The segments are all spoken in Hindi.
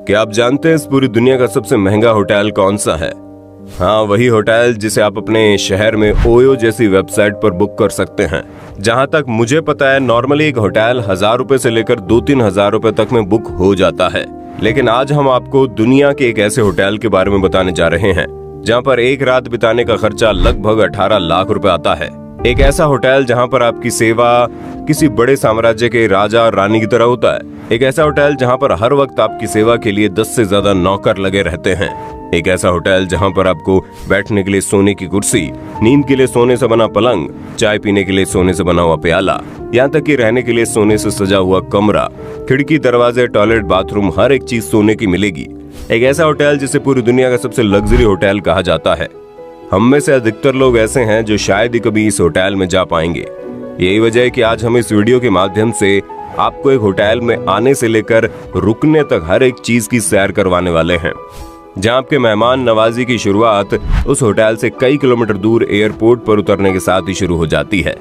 क्या आप जानते हैं इस पूरी दुनिया का सबसे महंगा होटल कौन सा है? हाँ, वही होटल जिसे आप अपने शहर में ओयो जैसी वेबसाइट पर बुक कर सकते हैं। जहाँ तक मुझे पता है, नॉर्मली एक होटल 1000 रुपए से लेकर 2-3 हजार रुपए तक में बुक हो जाता है। लेकिन आज हम आपको दुनिया के एक ऐसे होटल के बारे में बताने जा रहे हैं जहाँ पर एक रात बिताने का खर्चा लगभग 18 लाख रुपए आता है। एक ऐसा होटल जहाँ पर आपकी सेवा किसी बड़े साम्राज्य के राजा और रानी की तरह होता है। एक ऐसा होटल जहाँ पर हर वक्त आपकी सेवा के लिए 10 से ज्यादा नौकर लगे रहते हैं। एक ऐसा होटल जहाँ पर आपको बैठने के लिए सोने की कुर्सी, नींद के लिए सोने से बना पलंग, चाय पीने के लिए सोने से बना हुआ प्याला, यहाँ तक कि रहने के लिए सोने से सजा हुआ कमरा, खिड़की, दरवाजे, टॉयलेट, बाथरूम, हर एक चीज सोने की मिलेगी। एक ऐसा होटल जिसे पूरी दुनिया का सबसे लग्जरी होटल कहा जाता है। हम में से अधिकतर लोग ऐसे हैं जो शायद ही कभी इस होटल में जा पाएंगे। यही वजह है कि आज हम इस वीडियो के माध्यम से आपको एक होटल में आने से लेकर रुकने तक हर एक चीज की सैर करवाने वाले हैं, जहां आपके मेहमान नवाजी की शुरुआत उस होटल से कई किलोमीटर दूर एयरपोर्ट पर उतरने के साथ ही शुरू हो जाती है।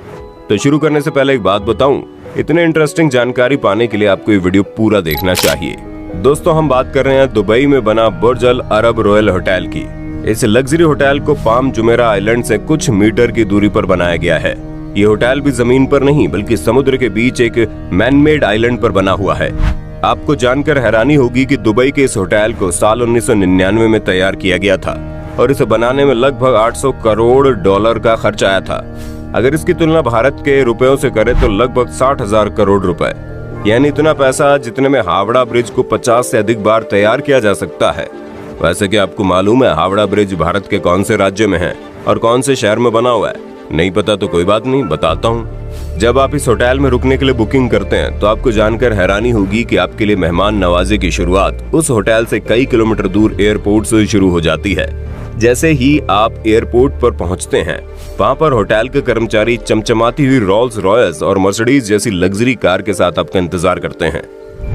तो शुरू करने से पहले एक बात बताऊं, इतने इंटरेस्टिंग जानकारी पाने के लिए आपको ये वीडियो पूरा देखना चाहिए। दोस्तों, हम बात कर रहे हैं दुबई में बना बुर्ज अल अरब रॉयल होटल की। इस लग्जरी होटल को पाम जुमेरा आइलैंड से कुछ मीटर की दूरी पर बनाया गया है। ये होटल भी जमीन पर नहीं बल्कि समुद्र के बीच एक मैनमेड आइलैंड पर बना हुआ है। आपको जानकर हैरानी होगी कि दुबई के इस होटल को साल 1999 में तैयार किया गया था और इसे बनाने में लगभग 800 करोड़ डॉलर का खर्च आया था। अगर इसकी तुलना भारत के रुपयों से करें तो लगभग 60,000 करोड़ रुपए, यानी इतना पैसा जितने में हावड़ा ब्रिज को 50 से अधिक बार तैयार किया जा सकता है। वैसे क्या आपको मालूम है हावड़ा ब्रिज भारत के कौन से राज्य में है और कौन से शहर में बना हुआ है? नहीं पता तो कोई बात नहीं, बताता हूँ। जब आप इस होटल में रुकने के लिए बुकिंग करते हैं तो आपको जानकर हैरानी होगी कि आपके लिए मेहमान नवाजी की शुरुआत उस होटल से कई किलोमीटर दूर एयरपोर्ट से शुरू हो जाती है। जैसे ही आप एयरपोर्ट पर पहुंचते हैं, वहां पर होटल के कर्मचारी चमचमाती हुई रोल्स रॉयस और मर्सिडीज जैसी लग्जरी कार के साथ आपका इंतजार करते हैं।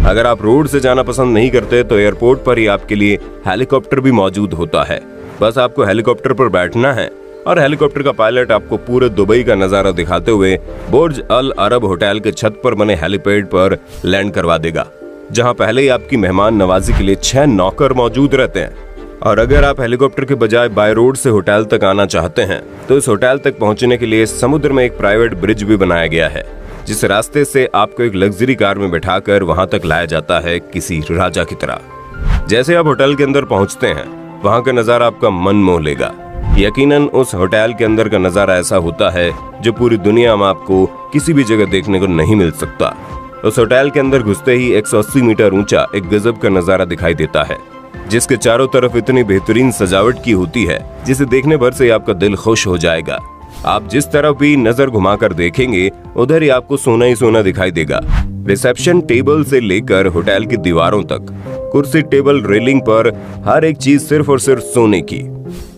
अगर आप रोड से जाना पसंद नहीं करते तो एयरपोर्ट पर ही आपके लिए हेलीकॉप्टर भी मौजूद होता है। बस आपको हेलीकॉप्टर पर बैठना है और हेलीकॉप्टर का पायलट आपको पूरे दुबई का नजारा दिखाते हुए बुर्ज अल अरब होटल के छत पर बने हेलीपैड पर लैंड करवा देगा, जहां पहले ही आपकी मेहमान नवाजी के लिए 6 नौकर मौजूद रहते हैं। और अगर आप हेलीकॉप्टर के बजाय बाय रोड से होटल तक आना चाहते हैं तो इस होटल तक पहुंचने के लिए समुद्र में एक प्राइवेट ब्रिज भी बनाया गया है, जिस रास्ते से आपको एक लग्जरी कार में बैठाकर वहां तक लाया जाता है किसी राजा की तरह। जैसे आप होटल के अंदर पहुंचते हैं, वहां का नजारा आपका मन मोह लेगा। यकीनन उस होटल के अंदर का नजारा ऐसा होता है जो पूरी दुनिया में आपको किसी भी जगह देखने को नहीं मिल सकता। उस होटल के अंदर घुसते ही 180 मीटर ऊंचा एक गजब का नजारा दिखाई देता है, जिसके चारों तरफ इतनी बेहतरीन सजावट की होती है जिसे देखने भर से आपका दिल खुश हो जाएगा। आप जिस तरफ भी नजर घुमाकर देखेंगे उधर ही आपको सोना ही सोना दिखाई देगा। रिसेप्शन टेबल से लेकर होटल की दीवारों तक, कुर्सी, टेबल, रेलिंग पर हर एक चीज सिर्फ और सिर्फ सोने की।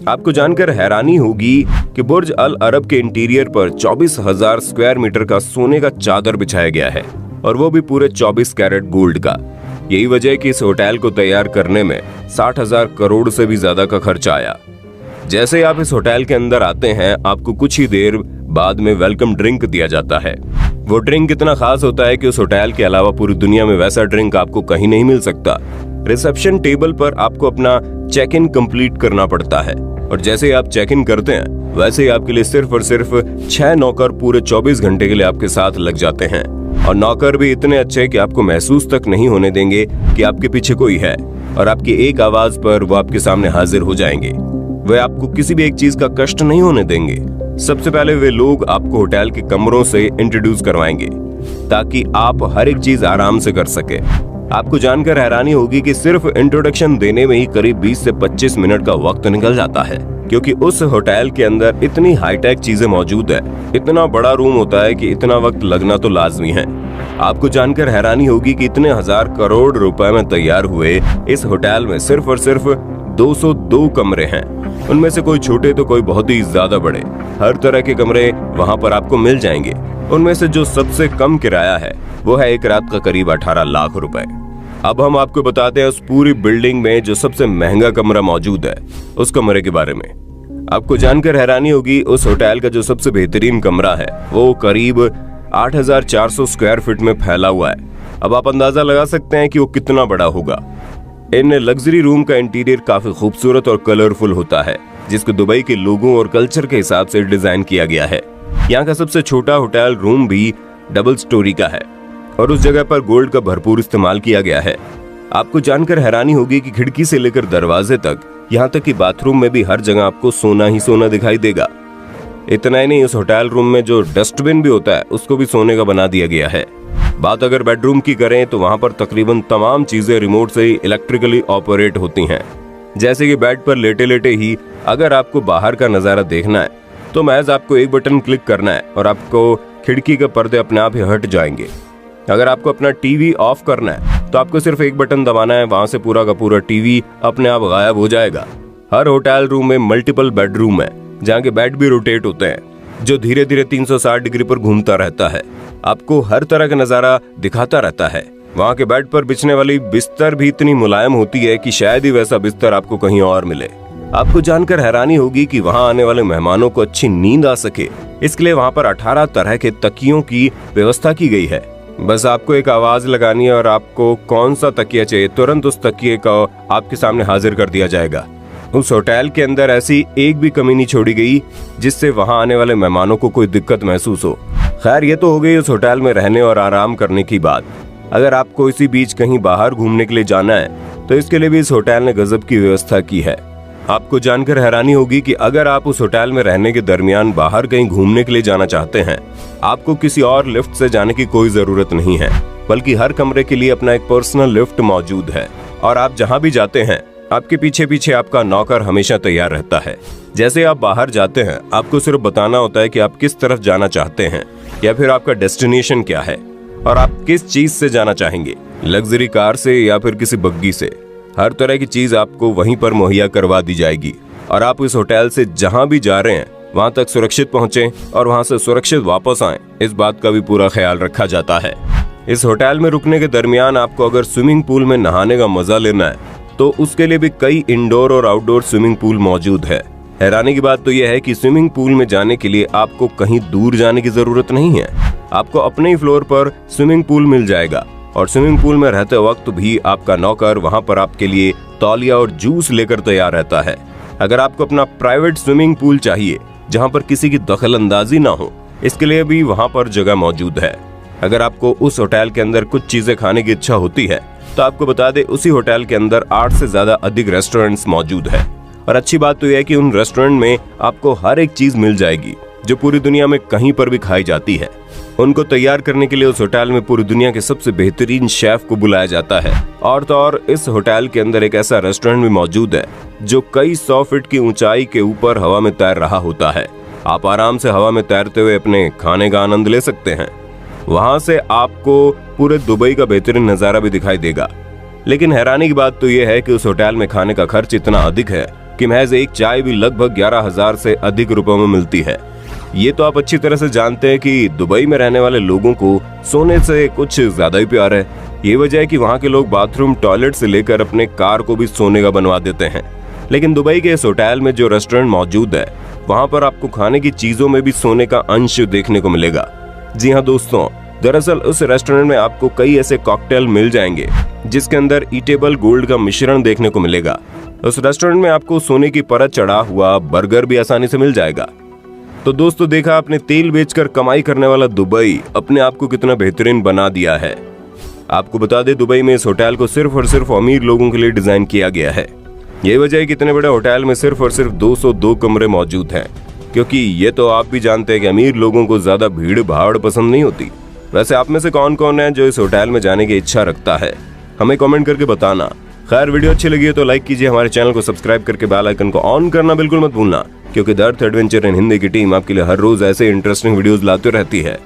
आपको जानकर हैरानी होगी कि बुर्ज अल अरब के इंटीरियर पर 24,000 स्क्वायर मीटर का सोने का चादर बिछाया गया है, और वो भी पूरे 24 कैरेट गोल्ड का। यही वजह है कि इस होटल को तैयार करने में 60,000 करोड़ से भी ज्यादा का खर्च आया। जैसे आप इस होटल के अंदर आते हैं, आपको कुछ ही देर बाद में वेलकम ड्रिंक दिया जाता है। वो ड्रिंक इतना खास होता है कि उस होटल के अलावा पूरी दुनिया में वैसा ड्रिंक आपको कहीं नहीं मिल सकता। रिसेप्शन टेबल पर आपको अपना चेक इन कंप्लीट करना पड़ता है, और जैसे ही आप चेक इन करते हैं वैसे ही आपके लिए सिर्फ और सिर्फ 6 नौकर पूरे 24 घंटे के लिए आपके साथ लग जाते हैं। और नौकर भी इतने अच्छे कि आपको महसूस तक नहीं होने देंगे कि आपके पीछे कोई है, और आपकी एक आवाज पर वो आपके सामने हाजिर हो जाएंगे। वे आपको किसी भी एक चीज का कष्ट नहीं होने देंगे। सबसे पहले वे लोग आपको होटल के कमरों से इंट्रोड्यूस करवाएंगे ताकि आप हर एक चीज आराम से कर सके। आपको जानकर हैरानी होगी कि सिर्फ इंट्रोडक्शन देने में ही करीब 20 से 25 मिनट का वक्त निकल जाता है, क्योंकि उस होटल के अंदर इतनी हाईटेक चीजें मौजूद है। इतना बड़ा रूम होता है कि इतना वक्त लगना तो लाजमी है। आपको जानकर हैरानी होगी कि इतने 1000 करोड़ रुपए में तैयार हुए इस होटल में सिर्फ और सिर्फ 202 कमरे हैं। उनमें से कोई छोटे तो कोई बहुत ही ज्यादा बड़े, हर तरह के कमरे वहां पर आपको मिल जाएंगे। उनमें से जो सबसे कम किराया है वो है एक रात का करीब 18 लाख रुपए। अब हम आपको बताते हैं उस पूरी बिल्डिंग में जो सबसे महंगा कमरा मौजूद है, उस कमरे के बारे में। आपको जानकर हैरानी होगी, उस होटल का जो सबसे बेहतरीन कमरा है वो करीब 8400 स्क्वायर फीट में फैला हुआ है। अब आप अंदाजा लगा सकते हैं कि वो कितना बड़ा होगा। इन लग्जरी रूम का इंटीरियर काफी खूबसूरत और कलरफुल होता है, जिसको दुबई के लोगों और कल्चर के हिसाब से डिजाइन किया गया है। यहाँ का सबसे छोटा होटल रूम भी डबल स्टोरी का है और उस जगह पर गोल्ड का भरपूर इस्तेमाल किया गया है। आपको जानकर हैरानी होगी कि खिड़की से लेकर दरवाजे तक, यहाँ तक कि बाथरूम में भी हर जगह आपको सोना ही सोना दिखाई देगा। इतना ही नहीं, उस होटल रूम में जो डस्टबिन भी होता है उसको भी सोने का बना दिया गया है। बात अगर बेडरूम की करें तो वहाँ पर तकरीबन तमाम चीजें रिमोट से ही इलेक्ट्रिकली ऑपरेट होती हैं। जैसे कि बेड पर लेटे लेटे ही अगर आपको बाहर का नजारा देखना है तो महज आपको एक बटन क्लिक करना है और आपको खिड़की के पर्दे अपने आप ही हट जाएंगे। अगर आपको अपना टीवी ऑफ करना है तो आपको सिर्फ एक बटन दबाना है, वहां से पूरा का पूरा टीवी अपने आप गायब हो जाएगा। हर होटल रूम में मल्टीपल बेडरूम है जहाँ के बेड भी रोटेट होते हैं, जो धीरे धीरे 360 डिग्री पर घूमता रहता है, आपको हर तरह का नजारा दिखाता रहता है। वहाँ के बेड पर बिछने वाली बिस्तर भी इतनी मुलायम होती है कि शायद ही वैसा बिस्तर आपको कहीं और मिले। आपको जानकर हैरानी होगी कि वहाँ आने वाले मेहमानों को अच्छी नींद आ सके, इसके लिए वहाँ पर 18 तरह के तकियों की व्यवस्था की गई है। बस आपको एक आवाज लगानी है और आपको कौन सा तकिया चाहिए, तुरंत उस तकिए को आपके सामने हाजिर कर दिया जाएगा। उस होटल के अंदर ऐसी एक भी कमी नहीं छोड़ी गई जिससे वहाँ आने वाले मेहमानों को कोई दिक्कत महसूस हो। खैर, ये तो हो गई उस होटल में रहने और आराम करने की बात। अगर आपको इसी बीच कहीं बाहर घूमने के लिए जाना है तो इसके लिए भी इस होटल ने गजब की व्यवस्था की है। आपको जानकर हैरानी होगी कि अगर आप उस होटल में रहने के दरमियान बाहर कहीं घूमने के लिए जाना चाहते हैं, आपको किसी और लिफ्ट से जाने की कोई जरूरत नहीं है, बल्कि हर कमरे के लिए अपना एक पर्सनल लिफ्ट मौजूद है और आप जहां भी जाते हैं आपके पीछे पीछे आपका नौकर हमेशा तैयार रहता है। जैसे आप बाहर जाते हैं, आपको सिर्फ बताना होता है कि आप किस तरफ जाना चाहते हैं या फिर आपका डेस्टिनेशन क्या है और आप किस चीज से जाना चाहेंगे, लग्जरी कार से या फिर किसी बग्गी से। हर तरह की चीज आपको वहीं पर मुहैया करवा दी जाएगी और आप इस होटल से जहां भी जा रहे हैं वहां तक सुरक्षित पहुंचे और वहां से सुरक्षित वापस आएं, इस बात का भी पूरा ख्याल रखा जाता है। इस होटल में रुकने के दरमियान आपको अगर स्विमिंग पूल में नहाने का मजा लेना है तो उसके लिए भी कई इंडोर और आउटडोर स्विमिंग पूल मौजूद है। हैरानी की बात तो यह है कि स्विमिंग पूल में जाने के लिए आपको कहीं दूर जाने की जरूरत नहीं है, आपको अपने ही फ्लोर पर स्विमिंग पूल मिल जाएगा और स्विमिंग पूल में रहते वक्त भी आपका नौकर वहां पर आपके लिए तौलिया और जूस लेकर तैयार रहता है। अगर आपको अपना प्राइवेट स्विमिंग पूल चाहिए जहां पर किसी की दखल अंदाजी ना हो, इसके लिए भी वहां पर जगह मौजूद है। अगर आपको उस होटल के अंदर कुछ चीजें खाने की इच्छा होती है तो आपको बता दें, उसी होटल के अंदर 8 से ज्यादा अधिक रेस्टोरेंट्स मौजूद है और अच्छी बात तो यह है कि उन रेस्टोरेंट में आपको हर एक चीज मिल जाएगी जो पूरी दुनिया में कहीं पर भी खाई जाती है। उनको तैयार करने के लिए उस होटल में पूरी दुनिया के सबसे बेहतरीन शेफ को बुलाया जाता है। और तो और इस होटल के अंदर एक ऐसा रेस्टोरेंट भी मौजूद है जो कई 100 फीट की ऊंचाई के ऊपर हवा में तैर रहा होता है। आप आराम से हवा में तैरते हुए अपने खाने का आनंद ले सकते हैं। वहां से आपको पूरे दुबई का बेहतरीन नजारा भी दिखाई देगा। लेकिन हैरानी की बात तो यह है कि उस होटल में खाने का खर्च इतना अधिक है कि महज एक चाय भी लगभग 11,000 से अधिक रुपयों में मिलती है। ये तो आप अच्छी तरह से जानते हैं कि दुबई में रहने वाले लोगों को सोने से कुछ ज्यादा ही प्यार है। ये वजह है कि वहाँ के लोग बाथरूम, टॉयलेट से लेकर अपने कार को भी सोने का बनवा देते हैं। लेकिन दुबई के इस होटल में जो रेस्टोरेंट मौजूद है वहाँ पर आपको खाने की चीजों में भी सोने का अंश देखने को मिलेगा। जी हाँ दोस्तों, दरअसल उस रेस्टोरेंट में आपको कई ऐसे कॉकटेल मिल जाएंगे जिसके अंदर ईटेबल गोल्ड का मिश्रण देखने को मिलेगा। उस रेस्टोरेंट में आपको सोने की परत चढ़ा हुआ बर्गर भी आसानी से मिल जाएगा। तो दोस्तों, देखा आपने, तेल बेचकर कमाई करने वाला दुबई अपने आप को कितना बेहतरीन बना दिया है। आपको बता दें, दुबई में इस होटल को सिर्फ और सिर्फ अमीर लोगों के लिए डिजाइन किया गया है। ये वजह है कि इतने बड़े होटल में सिर्फ और सिर्फ 202 कमरे मौजूद हैं, क्योंकि ये तो आप भी जानते हैं कि अमीर लोगों को ज्यादा भीड़ भाड़ पसंद नहीं होती। वैसे आप में से कौन कौन है जो इस होटल में जाने की इच्छा रखता है, हमें कमेंट करके बताना। खैर, वीडियो अच्छी लगी है तो लाइक कीजिए, हमारे चैनल को सब्सक्राइब करके बेल आइकन को ऑन करना बिल्कुल मत भूलना, क्योंकि the earth adventure in Hindi की टीम आपके लिए हर रोज ऐसे इंटरेस्टिंग वीडियोस लाते रहती है।